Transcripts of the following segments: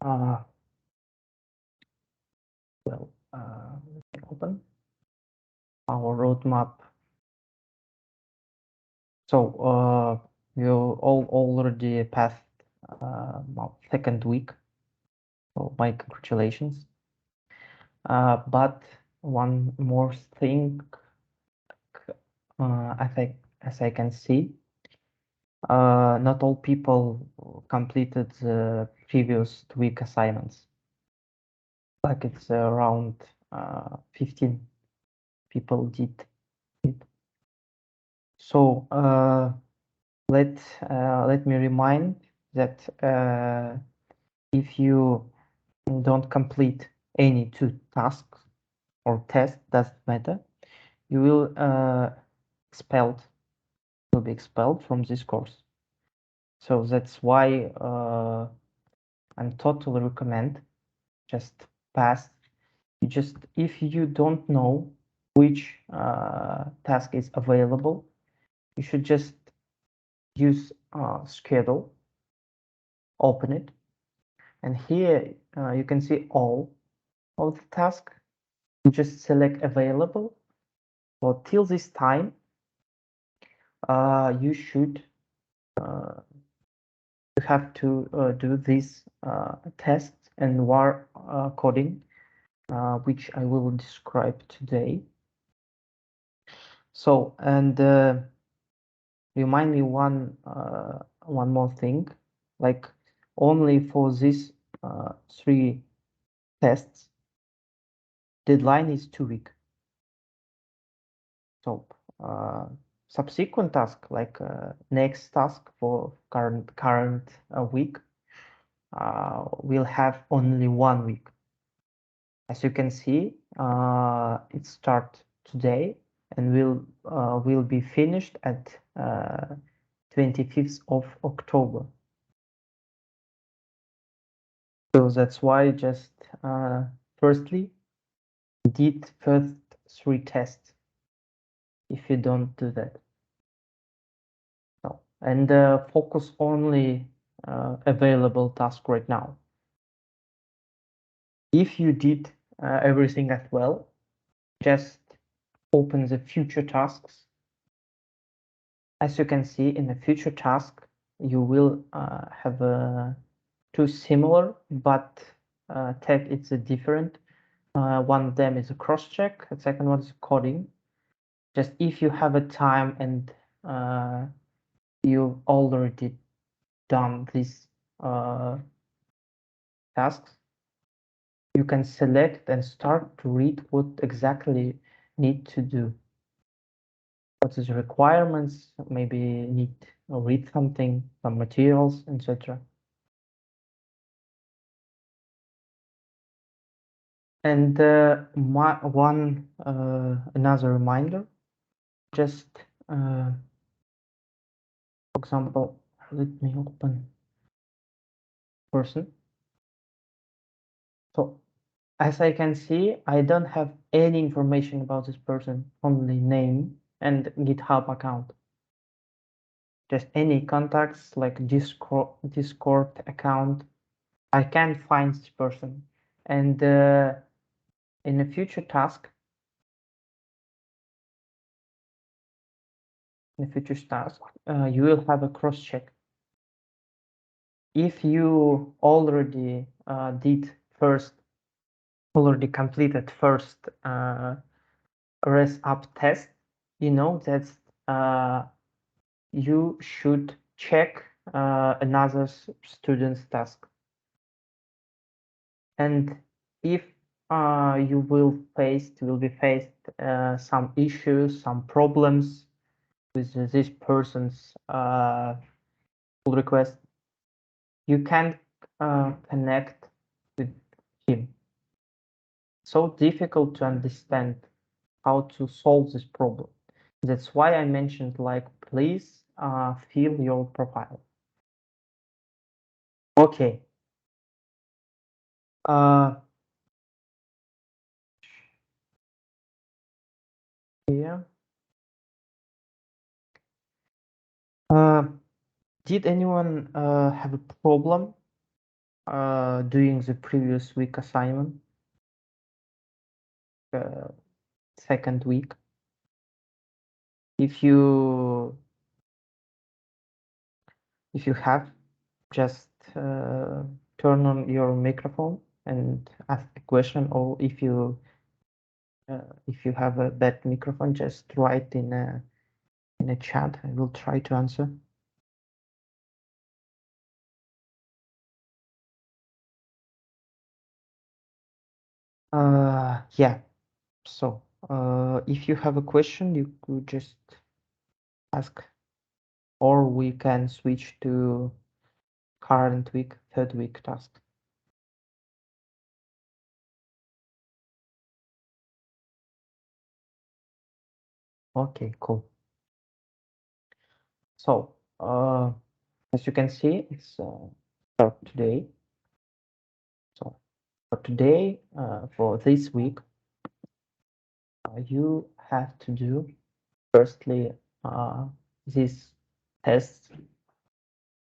Well, let me open our roadmap. So you all already passed second week. So my congratulations. But one more thing, as I can see, not all people completed the previous week assignments. Like it's around 15 people did it. So let me remind that if you don't complete any two tasks or tests, doesn't matter, you will be expelled from this course. So that's why I'm totally recommend just pass. If you don't know which task is available, you should just use schedule, open it, and here you can see all of the tasks. You just select available. So till this time, you should you have to do this test and war coding, which I will describe today. So, and remind me one more thing, like only for these 3 tests, deadline is 2 weeks. So subsequent task, like next task for current week, will have only 1 week. As you can see, it starts today and will be finished at 25th of October. So that's why just firstly did first 3 tests if you don't do that. So, and focus only available task right now. If you did everything as well, just open the future tasks. As you can see in the future task, you will have two similar, but tag it's a different. One of them is a cross-check, the second one is coding. Just if you have a time and you've already done these tasks, you can select and start to read what exactly need to do. What is requirements, maybe need to read something, some materials, etc. And another reminder, just for example, let me open person. So as I can see, I don't have any information about this person, only name and GitHub account. Just any contacts like Discord account, I can't find this person. And in a future task, you will have a cross check. If you already completed first res up test, you know that you should check another student's task. And if you will be faced some issues, some problems with this person's pull request, you can connect with him. So difficult to understand how to solve this problem. That's why I mentioned, like, please fill your profile. Okay. Yeah. Did anyone have a problem doing the previous week assignment, second week. If you have, just turn on your microphone and ask a question, or if you have a bad microphone, just write in a chat. I will try to answer. Yeah. So if you have a question, you could just ask, or we can switch to current week, third week task. Okay, cool. So as you can see, it's start today. So for today, for this week, you have to do firstly these tests.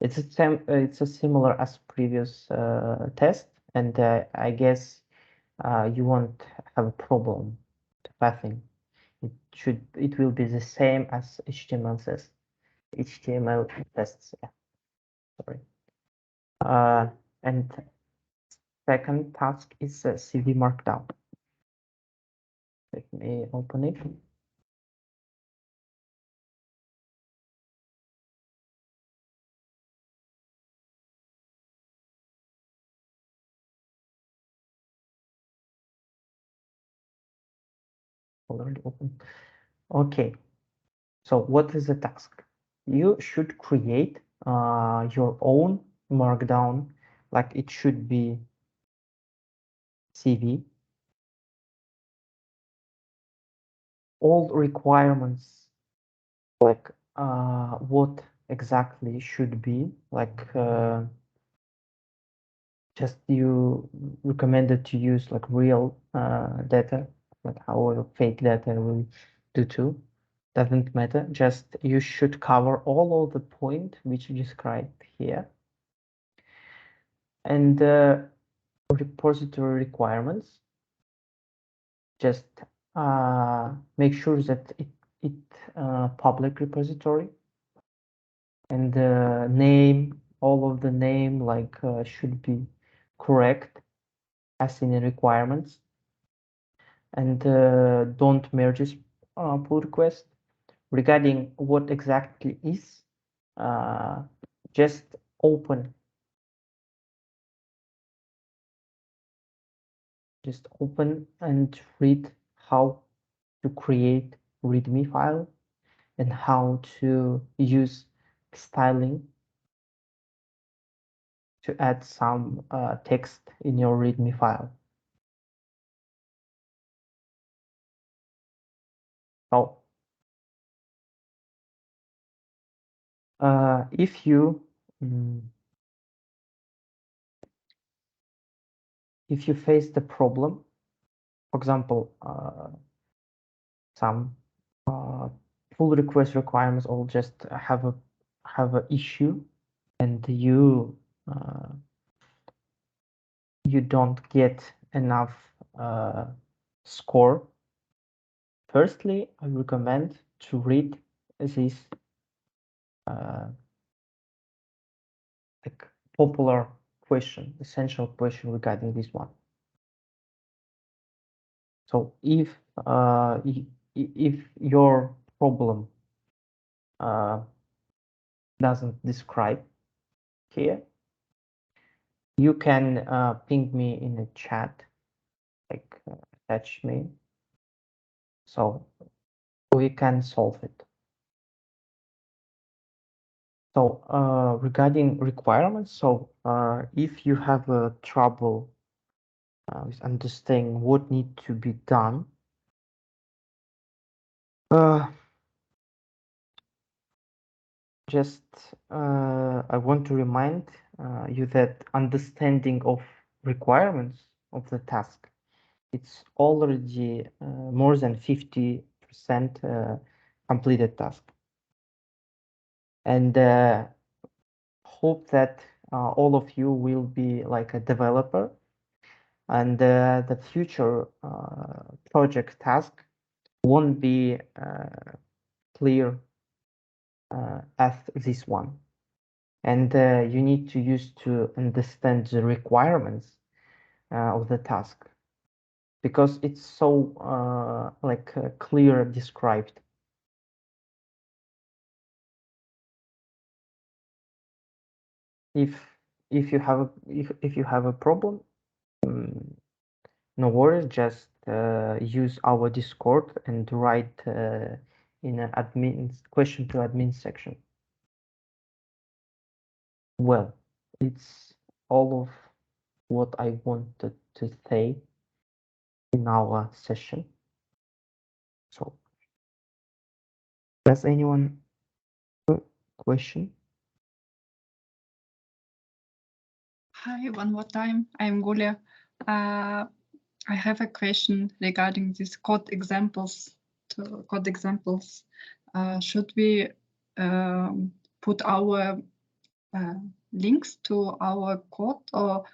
It's a similar as previous test, and I guess you won't have a problem to passing. It will be the same as HTML tests. HTML tests. Yeah, sorry. And second task is CV Markdown. Let me open it. Already open. Okay. So what is the task? You should create your own Markdown, like it should be CV. All requirements, like what exactly should be, like just you recommended to use like real data, like our fake data will do too. Doesn't matter. Just you should cover all of the point which you described here. And repository requirements, just make sure that it public repository, and the name, all of the name like should be correct as in the requirements, and don't merge pull request. Regarding what exactly is, just open and read how to create README file and how to use styling to add some text in your README file. So if you face the problem, for example, some pull request requirements all just have a issue, and you don't get enough score. Firstly, I recommend to read this like popular question, essential question regarding this one. So if your problem doesn't describe here, you can ping me in the chat, like attach me, so we can solve it. So regarding requirements, so if you have trouble with understanding what need to be done, just I want to remind you that understanding of requirements of the task, it's already more than 50% completed task. And hope that all of you will be like a developer, and the future project task won't be clear as this one. And you need to use to understand the requirements of the task, because it's so like clear described. If you have if you have a problem, no worries, just use our Discord and write in an admin question to admin section. Well, it's all of what I wanted to say in our session. So, does anyone have a question? Hi, one more time. I'm Gulia. I have a question regarding these code examples. Should we put our links to our code, or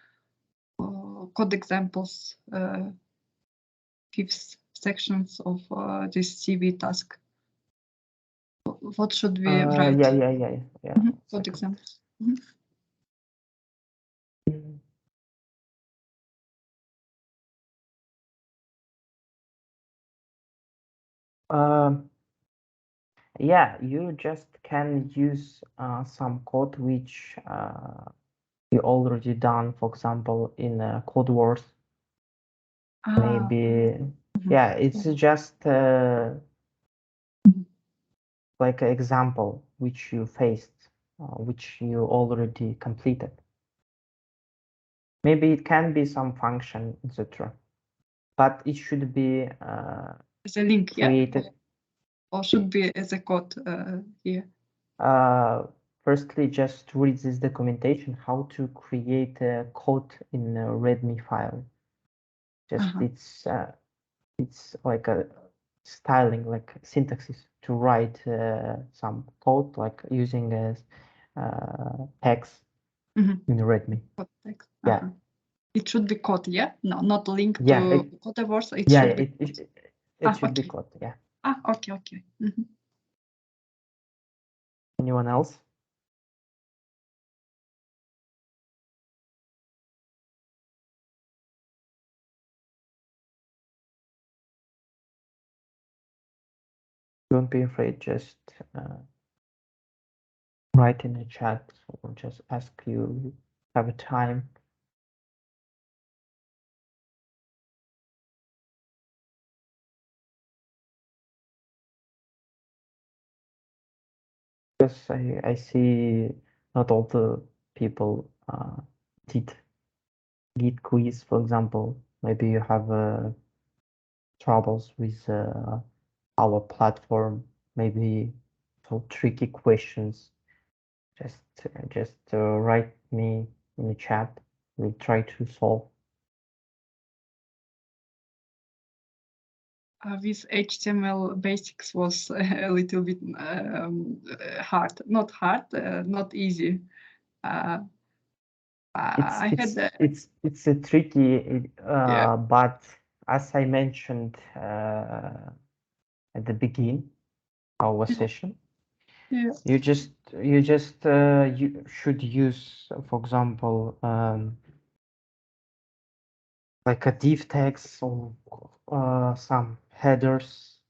code examples gives sections of this CV task? What should we write? Yeah. Code examples. Yeah, you just can use some code which you already done, for example, in Code Wars. Maybe, yeah, it's just like an example which you faced, which you already completed. Maybe it can be some function, etc. But it should be as a link, created. Yeah? Or should be as a code here? Firstly, just read this documentation, how to create a code in a README file. Just it's like a styling, like syntaxes to write some code, like using text in README. Code text. Yeah. It should be code, yeah? No, not link Yeah, to Codeverse. It yeah, should be code. it should be Okay. code. Yeah. Okay. Anyone else? Don't be afraid. Just write in the chat, or just ask you have a time. Because I see not all the people did Git quiz, for example. Maybe you have troubles with our platform. Maybe some tricky questions. Just write me in the chat. We'll try to solve. With HTML basics was a little bit hard. Not hard, not easy. It's a tricky, but as I mentioned at the beginning our session, you should use, for example, like a div text or some headers,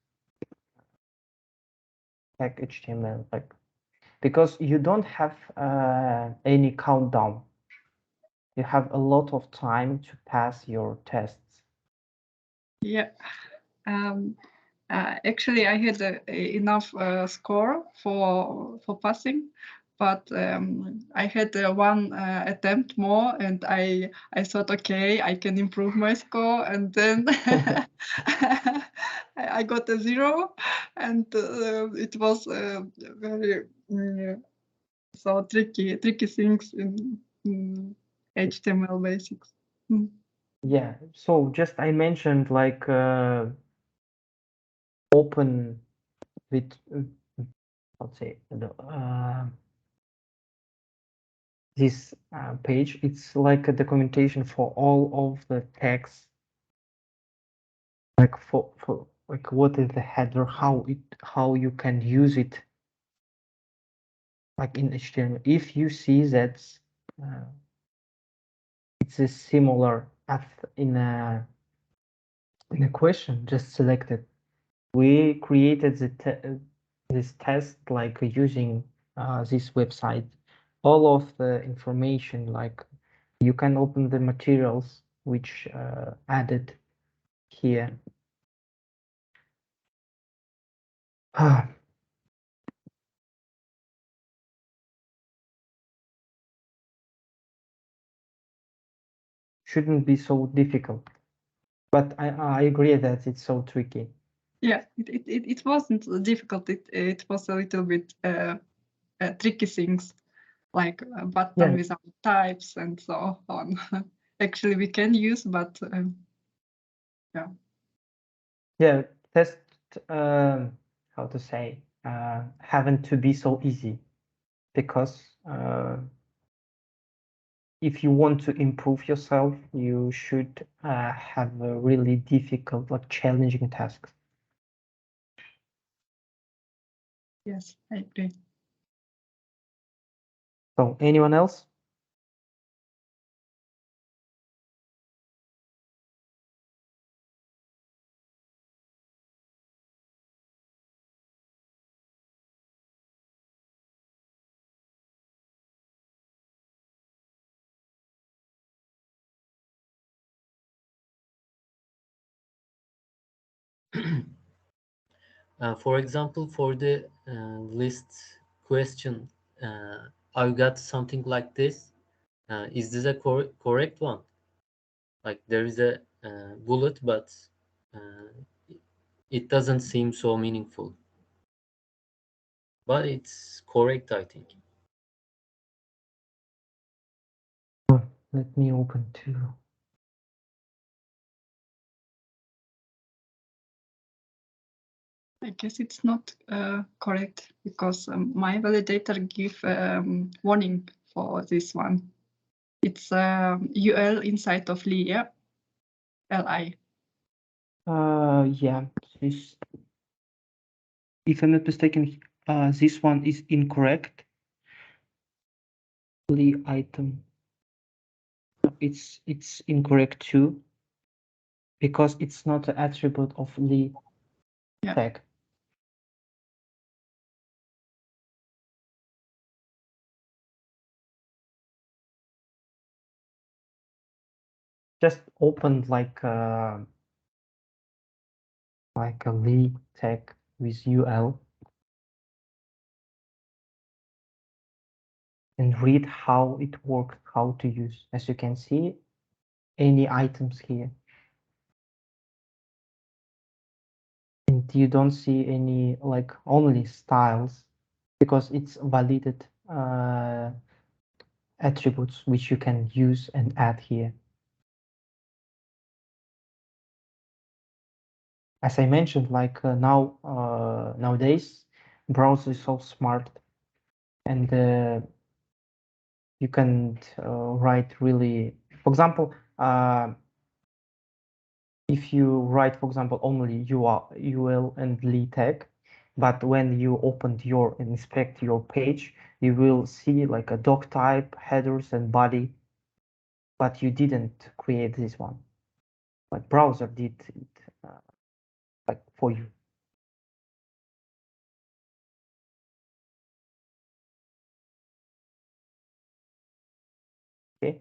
like HTML, like, because you don't have any countdown. You have a lot of time to pass your tests. Yeah. Actually, I had enough score for passing, but I had one attempt more, and I thought, okay, I can improve my score, and then I got a 0, and it was very so tricky things in HTML basics. Yeah, so just I mentioned like open with let's say this page. It's like a documentation for all of the text, like for like what is the header, how you can use it, like in HTML. If you see that it's a similar as in a question, just select it. We created this test like using this website. All of the information, like you can open the materials which added here. Shouldn't be so difficult, but I agree that it's so tricky. Yeah, it wasn't difficult. It was a little bit tricky things like a button without types and so on. Actually, we can use, but yeah. Yeah, test how to say haven't to be so easy, because if you want to improve yourself, you should have a really difficult, like challenging tasks. Yes, I agree. So, anyone else? For example, for the list question, I got something like this. Is this a correct one? Like there is a bullet, but it doesn't seem so meaningful. But it's correct, I think. Let me open too. I guess it's not correct because my validator give warning for this one. It's UL inside of li, yeah? LI. Yeah, this, if I'm not mistaken, this one is incorrect. Li item. It's incorrect too, because it's not an attribute of li tag. Just opened like a li tag with UL and read how it works, how to use. As you can see, any items here. And you don't see any like only styles, because it's validated attributes which you can use and add here. As I mentioned, like nowadays, browser is so smart, and you can write really, for example, if you write, for example, only UL and li tag, but when you open your inspect your page, you will see like a doc type, headers, and body, but you didn't create this one. Like browser did it like for you. Okay.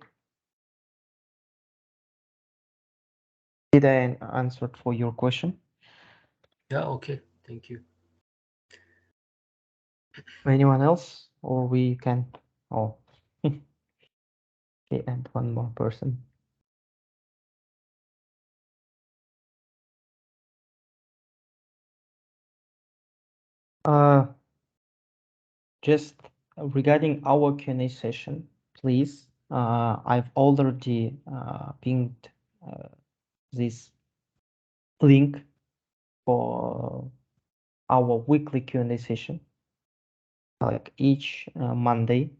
Did I answer for your question? Yeah, okay. Thank you. Anyone else? Or we can... Oh. Okay, and one more person. Just regarding our Q&A session, please, I've already pinged this link for our weekly Q&A session, like each Monday.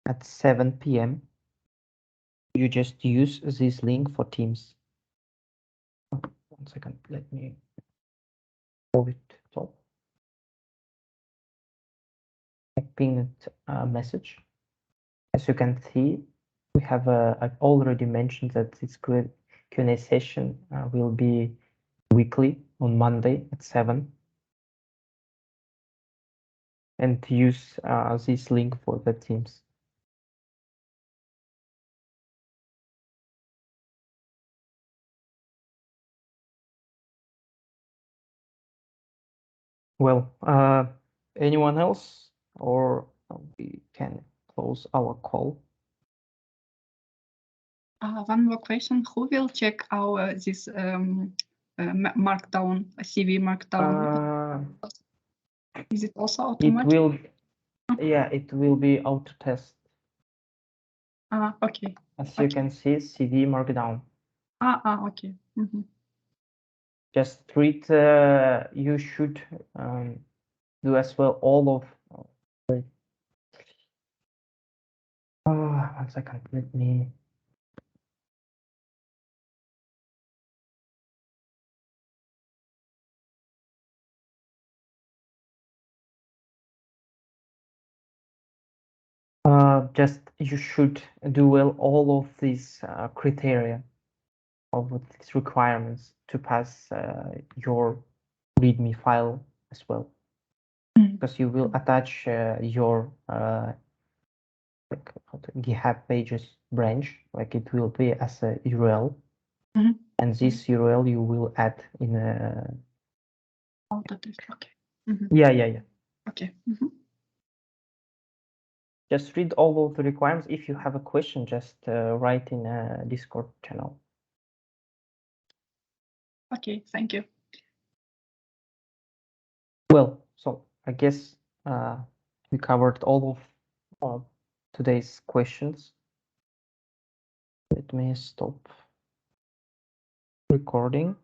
at 7 p.m. You just use this link for Teams. Oh, 1 second, let me move it top. I pinged a message. As you can see, we have I've already mentioned that this Q&A session will be weekly on Monday at 7. And use this link for the Teams. Well, anyone else, or we can close our call? One more question: who will check our this markdown, CV markdown? Is it also automatic? It will, yeah, it will be auto test. Okay. As you can see, CV markdown. Okay. Mm-hmm. Just treat. You should do as well all of. 1 second. Let me. Just you should do well all of these criteria of these requirements to pass your README file as well, because you will attach your like GitHub pages branch, like it will be as a URL, and this URL you will add in a. Okay. Yeah. Okay. Just read all of the requirements. If you have a question, just write in a Discord channel. Okay, thank you. Well, so I guess we covered all of today's questions. Let me stop recording.